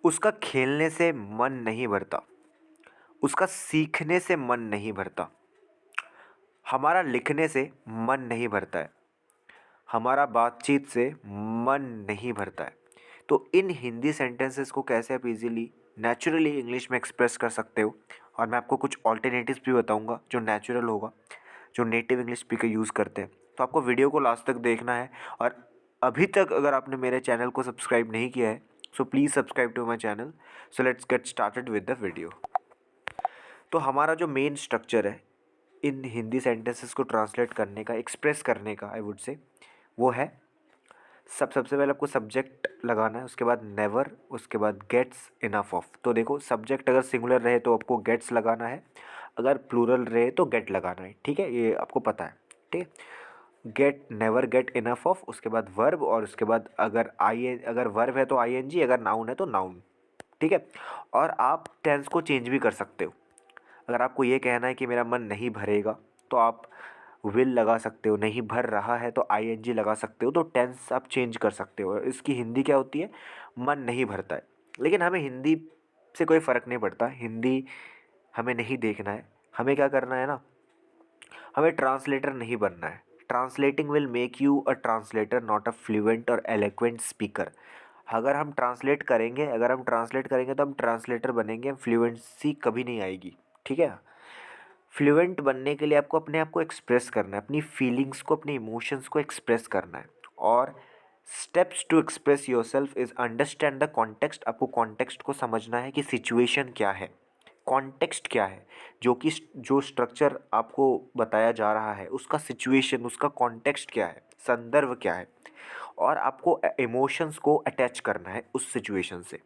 उसका खेलने से मन नहीं भरता, उसका सीखने से मन नहीं भरता, हमारा लिखने से मन नहीं भरता है, हमारा बातचीत से मन नहीं भरता है। तो इन हिंदी सेंटेंसेस को कैसे आप इजीली नेचुरली इंग्लिश में एक्सप्रेस कर सकते हो, और मैं आपको कुछ ऑल्टरनेटिव्स भी बताऊंगा जो नेचुरल होगा, जो नेटिव इंग्लिश स्पीकर यूज़ करते हैं। तो आपको वीडियो को लास्ट तक देखना है, और अभी तक अगर आपने मेरे चैनल को सब्सक्राइब नहीं किया है so please subscribe to my channel. So let's get started with the video. तो हमारा जो मेन स्ट्रक्चर है इन हिंदी सेंटेंसेस को ट्रांसलेट करने का, एक्सप्रेस करने का, आई वुड से, वो है सबसे पहले आपको सब्जेक्ट लगाना है, उसके बाद नेवर, उसके बाद गेट्स, इनफ ऑफ। तो देखो, सब्जेक्ट अगर सिंगुलर रहे तो आपको गेट्स लगाना है, अगर प्लूरल रहे तो गेट लगाना है। ठीक है, ये आपको पता है। ठीक है, get, never, get, enough of, उसके बाद वर्ब, और उसके बाद अगर वर्ब है तो आईएनजी, अगर नाउन है तो नाउन। ठीक है, और आप टेंस को चेंज भी कर सकते हो। अगर आपको ये कहना है कि मेरा मन नहीं भरेगा तो आप विल लगा सकते हो, नहीं भर रहा है तो आईएनजी लगा सकते हो। तो टेंस आप चेंज कर सकते हो। इसकी हिंदी क्या होती है? मन नहीं भरता है। लेकिन हमें हिंदी से कोई फ़र्क नहीं पड़ता, हिंदी हमें नहीं देखना है। हमें क्या करना है ना, हमें ट्रांसलेटर नहीं बनना है। Translating will make you a translator, not a fluent और एलोक्वेंट स्पीकर। अगर हम ट्रांसलेट करेंगे तो हम ट्रांसलेटर बनेंगे, फ्लुएंसी कभी नहीं आएगी। ठीक है, फ्लुएंट बनने के लिए आपको अपने आप को एक्सप्रेस करना है, अपनी फीलिंग्स को, अपने इमोशंस को एक्सप्रेस करना है। और steps to express yourself is understand the context. आपको कॉन्टेक्स्ट को समझना है कि सिचुएशन क्या है, कॉन्टेक्स्ट क्या है, जो स्ट्रक्चर आपको बताया जा रहा है उसका सिचुएशन, उसका कॉन्टेक्स्ट क्या है, संदर्भ क्या है। और आपको इमोशंस को अटैच करना है उस सिचुएशन से,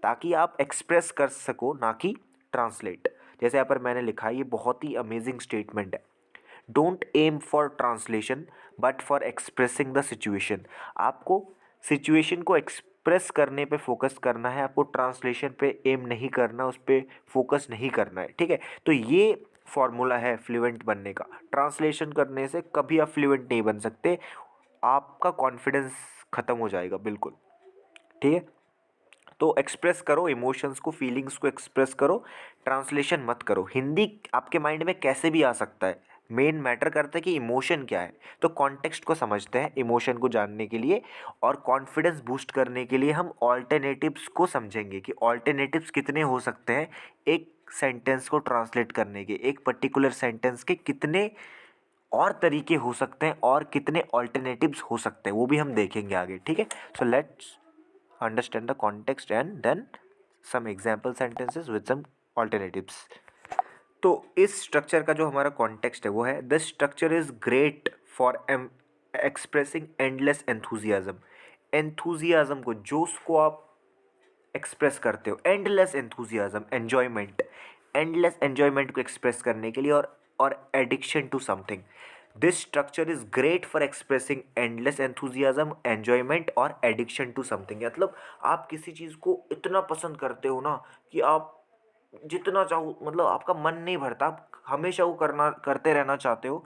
ताकि आप एक्सप्रेस कर सको, ना कि ट्रांसलेट। जैसे यहाँ पर मैंने लिखा है, ये बहुत ही अमेजिंग स्टेटमेंट है। Don't aim for translation but for expressing the situation. आपको सिचुएशन को एक्सप्रेस करने पे फोकस करना है, आपको ट्रांसलेशन पे एम नहीं करना, उस पर फोकस नहीं करना है। ठीक है, तो ये फॉर्मूला है फ्लुएंट बनने का। ट्रांसलेशन करने से कभी आप फ्लुएंट नहीं बन सकते, आपका कॉन्फिडेंस ख़त्म हो जाएगा बिल्कुल। ठीक है, तो एक्सप्रेस करो इमोशंस को, फीलिंग्स को एक्सप्रेस करो, ट्रांसलेशन मत करो। हिंदी आपके माइंड में कैसे भी आ सकता है, मेन मैटर करता है कि इमोशन क्या है। तो कॉन्टेक्स्ट को समझते हैं इमोशन को जानने के लिए, और कॉन्फिडेंस बूस्ट करने के लिए हम ऑल्टरनेटिव्स को समझेंगे कि ऑल्टरनेटिव्स कितने हो सकते हैं एक सेंटेंस को ट्रांसलेट करने के, एक पर्टिकुलर सेंटेंस के कितने और तरीके हो सकते हैं और कितने ऑल्टरनेटिव्स हो सकते हैं, वो भी हम देखेंगे आगे। ठीक है, so let's understand the context and then some example sentences with some alternatives। तो इस स्ट्रक्चर का जो हमारा कॉन्टेक्स्ट है वो है, the structure is great for expressing endless enthusiasm. Enthusiasm को, जोश को आप एक्सप्रेस करते हो, endless enthusiasm, enjoyment, endless enjoyment को एक्सप्रेस करने के लिए, और addiction to something. This structure is great for expressing endless enthusiasm, enjoyment और एडिक्शन टू समथिंग। मतलब आप किसी चीज़ को इतना पसंद करते हो ना कि आप जितना चाहो, मतलब आपका मन नहीं भरता, आप हमेशा वो करना, करते रहना चाहते हो।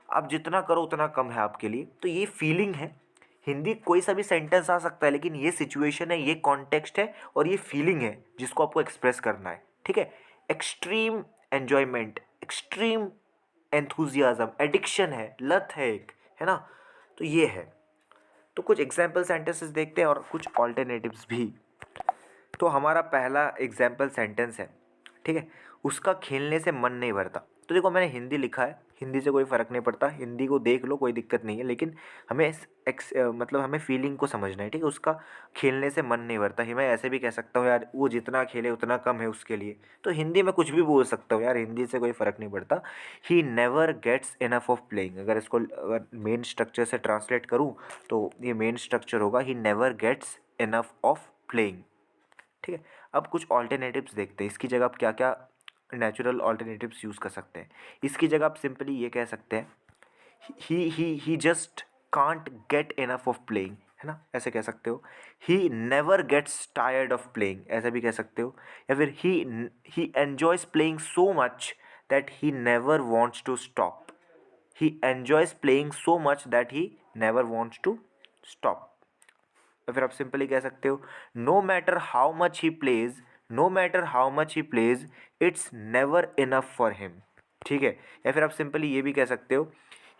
आप जितना करो उतना कम है आपके लिए। तो ये फीलिंग है। हिंदी कोई सा भी सेंटेंस आ सकता है, लेकिन ये सिचुएशन है, ये कॉन्टेक्स्ट है, और ये फीलिंग है जिसको आपको एक्सप्रेस करना है। ठीक है, extreme enjoyment, extreme enthusiasm, addiction है, लत है एक, है ना। तो ये है। तो कुछ एग्जाम्पल सेंटेंसेस देखते हैं और कुछ ऑल्टरनेटिव्स भी। तो हमारा पहला एग्जाम्पल सेंटेंस है, ठीक है, उसका खेलने से मन नहीं भरता। तो देखो, मैंने हिंदी लिखा है, हिंदी से कोई फ़र्क नहीं पड़ता, हिंदी को देख लो, कोई दिक्कत नहीं है, लेकिन हमें मतलब हमें फीलिंग को समझना है। ठीक है, उसका खेलने से मन नहीं भरता ही, मैं ऐसे भी कह सकता हूँ यार वो जितना खेले उतना कम है उसके लिए। तो हिंदी में कुछ भी बोल सकता हूँ यार, हिंदी से कोई फ़र्क नहीं पड़ता। He never gets enough of playing. अगर मेन स्ट्रक्चर से ट्रांसलेट करूँ तो ये मेन स्ट्रक्चर होगा, he never gets enough of playing. ठीक है, अब कुछ ऑल्टरनेटिव्स देखते हैं। इसकी जगह आप क्या क्या नेचुरल ऑल्टरनेटिव्स यूज़ कर सकते हैं। इसकी जगह आप सिंपली ये कह सकते हैं, he just can't get enough of playing, है ना, ऐसे कह सकते हो। He never gets tired of playing, ऐसा भी कह सकते हो। या फिर he enjoys playing so much that he never wants to stop. He enjoys playing so much that he never wants to stop. या फिर आप सिंपली कह सकते हो no matter how much he plays, no matter how much he pledge, it's never enough for him. ठीक है, या फिर आप सिंपली ये भी कह सकते हो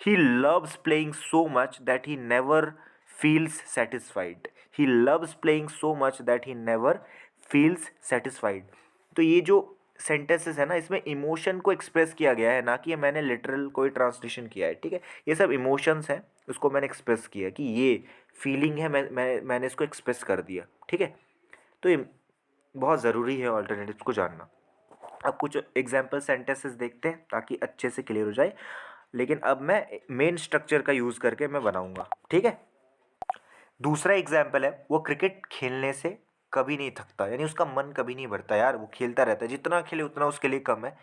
he loves playing so much that he never feels satisfied, he loves playing so much that he never feels satisfied. तो ये जो सेंटेंसेस है ना, इसमें इमोशन को एक्सप्रेस किया गया है, ना कि मैंने लिटरल कोई ट्रांसलेशन किया है। ठीक है, ये सब इमोशंस हैं, उसको मैंने एक्सप्रेस किया कि ये फीलिंग है, मैंने इसको एक्सप्रेस कर दिया। ठीक है, तो ये बहुत ज़रूरी है ऑल्टरनेटिव्स को जानना। अब कुछ एग्जाम्पल सेंटेंसेस देखते हैं ताकि अच्छे से क्लियर हो जाए, लेकिन अब मैं मेन स्ट्रक्चर का यूज़ करके मैं बनाऊंगा। ठीक है, दूसरा एग्जाम्पल है वो क्रिकेट खेलने से कभी नहीं थकता, यानी उसका मन कभी नहीं भरता यार, वो खेलता रहता है, जितना खेले उतना उसके लिए कम है,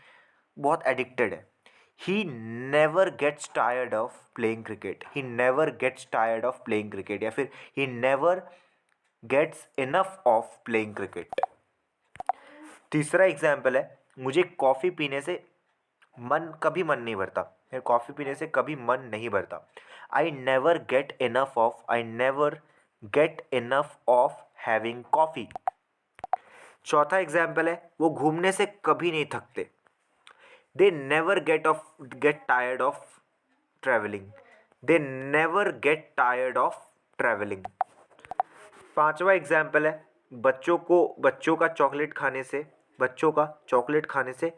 बहुत एडिक्टेड है। He never gets tired of playing cricket, he never gets tired of playing cricket, या फिर he never gets enough of playing cricket. तीसरा एग्जाम्पल है मुझे कॉफ़ी पीने से मन नहीं भरता, फिर कॉफ़ी पीने से कभी मन नहीं भरता। I never get enough of, I never get enough of having coffee. चौथा एग्जाम्पल है वो घूमने से कभी नहीं थकते, they never get tired of travelling, they never get tired of travelling. पांचवा एग्जाम्पल है बच्चों का चॉकलेट खाने से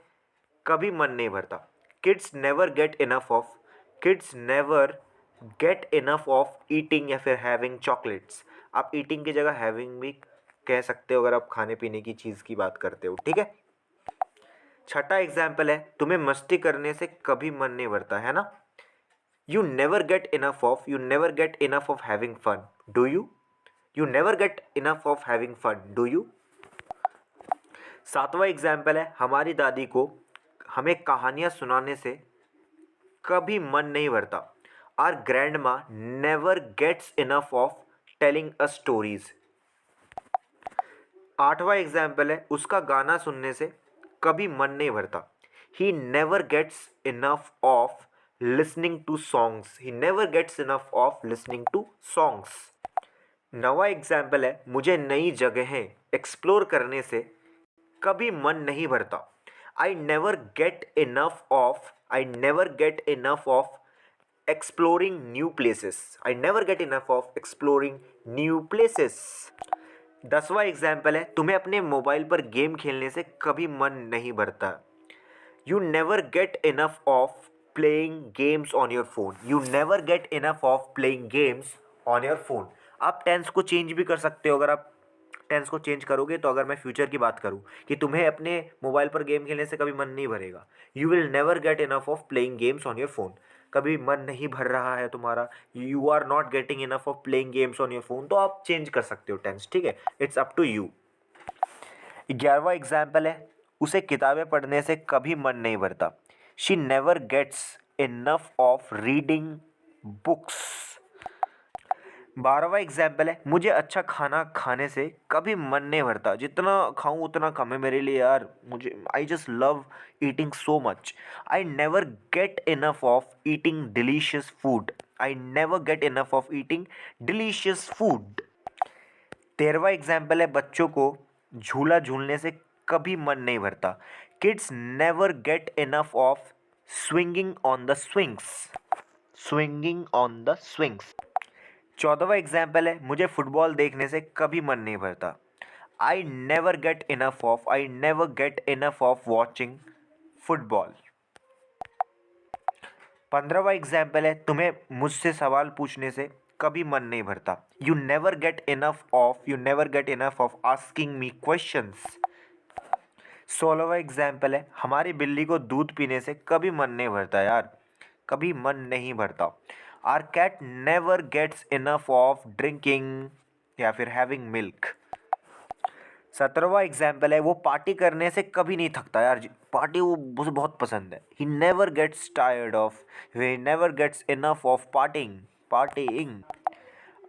कभी मन नहीं भरता, kids never get enough of, kids never get enough of eating या फिर हैविंग चॉकलेट्स। आप ईटिंग की जगह हैविंग भी कह सकते हो अगर आप खाने पीने की चीज़ की बात करते हो। ठीक है, छठा एग्जाम्पल है तुम्हें मस्ती करने से कभी मन नहीं भरता, है ना। You never get enough of, you never get enough of having fun, do you, you never get enough of having fun, do you. सातवां एग्जाम्पल है हमारी दादी को हमें कहानियाँ सुनाने से कभी मन नहीं भरता, our grandma never gets enough of telling a stories. आठवां एग्जाम्पल है उसका गाना सुनने से कभी मन नहीं भरता, he never gets enough of listening to songs, he never gets enough of listening to songs. नवा एग्जाम्पल है मुझे नई जगहें एक्सप्लोर करने से कभी मन नहीं भरता, I never get enough of, I never get enough of exploring new places, I never get enough of exploring new places. 10वां एग्जाम्पल है तुम्हें अपने मोबाइल पर गेम खेलने से कभी मन नहीं भरता, you never get enough of playing games on your phone, you never get enough of playing games on your phone. आप टेंस को चेंज भी कर सकते हो, अगर आप टेंस को चेंज करोगे तो अगर मैं फ्यूचर की बात करूँ कि तुम्हें अपने मोबाइल पर गेम खेलने से कभी मन नहीं भरेगा, you will never get enough of playing games on your phone, कभी मन नहीं भर रहा है तुम्हारा, you are not getting enough of playing games on your phone, तो आप चेंज कर सकते हो टेंस। ठीक है, इट्स अप टू यू। 11वां एग्जाम्पल है उसे किताबें पढ़ने से कभी मन नहीं भरता, she never gets enough of reading books. 12वां एग्जाम्पल है मुझे अच्छा खाना खाने से कभी मन नहीं भरता, जितना खाऊं उतना कम है मेरे लिए यार, मुझे I just love eating so much, I never get enough of eating delicious food, I never get enough of eating delicious food. 13वां एग्जाम्पल है बच्चों को झूला झूलने से कभी मन नहीं भरता, kids never get enough of swinging on the swings, swinging on the swings. 14वां एग्जाम्पल है मुझे फुटबॉल देखने से कभी मन नहीं भरता, I never get enough of, I never get enough of watching football. 15वां एग्जाम्पल है तुम्हें मुझसे सवाल पूछने से कभी मन नहीं भरता, you never get enough of, you never get enough of asking me questions. 16वां एग्जाम्पल है हमारी बिल्ली को दूध पीने से कभी मन नहीं भरता यार, कभी मन नहीं भरता, our cat never gets enough of drinking या फिर हैविंग मिल्क। 17वां एग्जाम्पल है वो पार्टी करने से कभी नहीं थकता यार, पार्टी वो मुझे बहुत पसंद है, he never gets tired of, he never gets enough of partying, partying.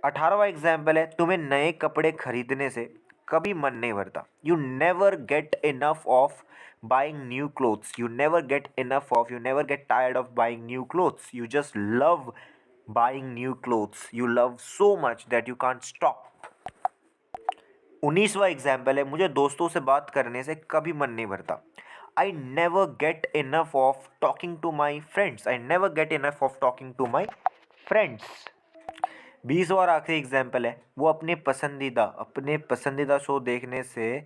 18वां एग्जाम्पल है तुम्हें नए कपड़े खरीदने से कभी मन नहीं भरता, you never get enough of buying new clothes, you never get enough of, you never get tired of buying new clothes, you just love buying new clothes, you love so much that you can't stop. 19वां example है, मुझे दोस्तों से बात करने से कभी मन नहीं भरता। I never get enough of talking to my friends. I never get enough of talking to my friends. 20वां और आखिरी एग्जाम्पल है, वो अपने पसंदीदा शो देखने से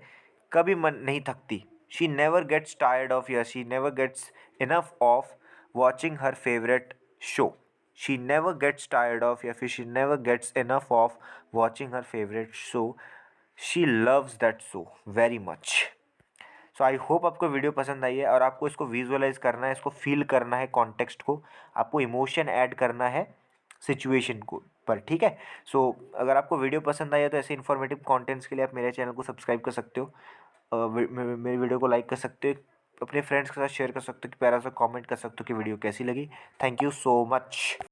कभी मन नहीं थकती। She never gets tired of या she never gets enough of watching her favourite show. She never gets tired of या फिर she never gets enough of watching her favourite show. She loves that show very much. So I hope आपको video पसंद आई है और आपको इसको visualise करना है, इसको फील करना है, कॉन्टेक्स्ट को आपको इमोशन ऐड करना है सिचुएशन को पर, ठीक है। सो अगर आपको वीडियो पसंद आई है तो ऐसे इन्फॉर्मेटिव कंटेंट्स के लिए आप मेरे चैनल को सब्सक्राइब कर सकते हो, मेरी वीडियो को लाइक कर सकते हो, अपने फ्रेंड्स के साथ शेयर कर सकते हो, कि प्यारा सा कमेंट कर सकते हो कि वीडियो कैसी लगी। Thank you so much.